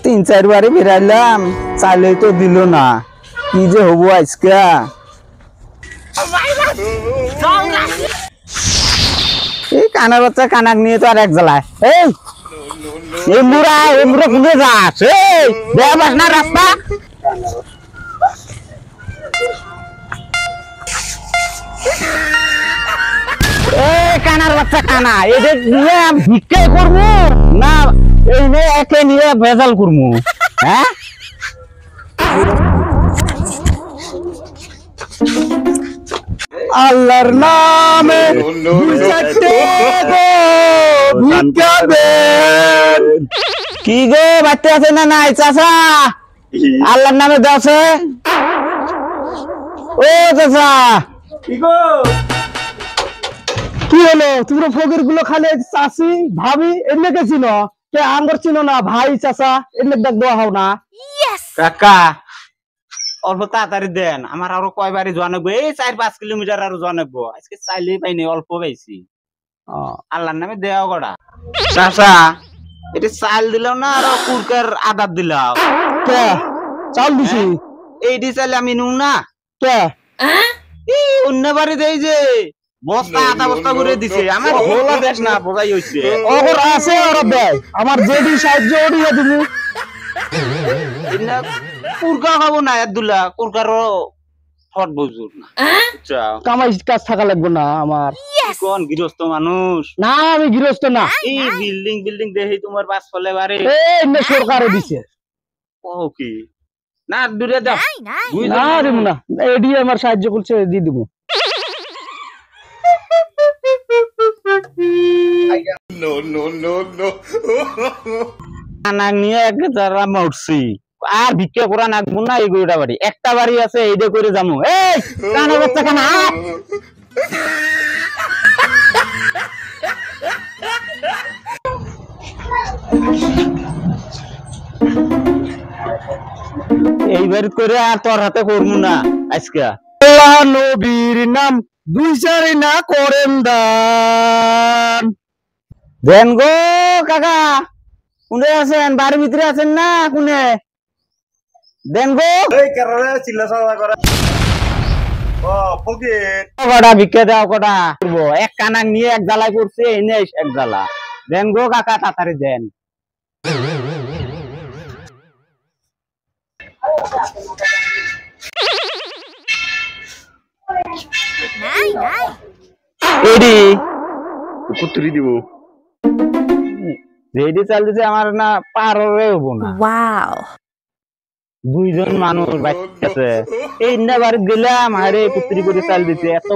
3-4 বারে বেরাইলাম, চাইলে তো দিল না। কি যে হবো আজকে। এই কানার বাচ্চা কানাক নিয়ে তো আর এক জ্বালায়। এই মুড়া ঘুরে যাস, দেবাস না রাস্তা। কানার বাচ্চা কানা, এদের নিয়ে ভিক্ষাই করবো না এই নিয়ে একে নিয়ে ভেজাল করবো? হ্যাঁ, আল্লাহর নামে কি গো বাচ্চা আছে না নাই চাচা? আল্লাহর নামে দাসে। ও চাচা কি হলো? তোমরা ফকির গুলো খালি চাষি ভাবি এমনি কে ছিল কে আঙ্গর ছিল না ভাই চাচা এমনি দেখ দেওয়া হও না। কাকা অল্প তাড়াতাড়ি দেন, আমার আরো কয়বারই জোয়া নেবো, এই 4-5 কিলোমিটার আরো জোয়া নেবো। আজকে চাইলেই পাইনি, অল্প পাইছি। আল্লাহর নামে দেওয়া করা চাচা। এটা চাল দিলাম না আরো কুরকার আদার দিলাম। কে চাল দিছি? এইটি চাইলে আমি নু না। কে অন্য বাড়ি দেই যে বস্তা আধা বস্তা করে দিছে, আমার হোলা দেশ না বোঝাই হইছে। ওর আছে ওর দেয়, আমার যেদি সাহায্য ওড়িয়ে দিবি। কুরকা খাবো না আব্দুল্লাহ, কুরকারও ফট বুঝুর না। কামাই কাজ থাকা লাগবে না আমার। কোন গৃহস্থ মানুষ না, আমি গৃহস্থ না। এই বিল্ডিং দেখি তোমার পাঁচ ফলে বাড়ি সরকারে দিছে। ও কি না দূরে দাও না রে না, এডি আমার সাহায্য করছে, দিয়ে দিব। নিয়ে যারা মরছি আর ভিক্ষা করা নাকবো না। এই গরুটা বাড়ি একটা বাড়ি আছে, এইটা করে যাবো। এই কানা বাচ্চা কানা, এইবার করে আর তোর হাতে করবো না আজকে। আল্লাহ নবীর নাম 2-4 না করেন দান। দেন গো কাকা, কোনে আছেন? বাড়ির ভিতরে আছেন না কোনে? দেন গো। কটা ভিক্ষা দাও, কটা করবো? এক কানাক নিয়ে এক জ্বালাই করছে, এনে এক জ্বালা। দেন গো কাকা, তাড়াতাড়ি দেন। রেডি চাল দিছে আমার না, পার হবো না। দুইজন মানুষ বাচ্চা আছে, এই না বাড়ি গেলাম, আরে পুত্রি করে চাল দিছে। এত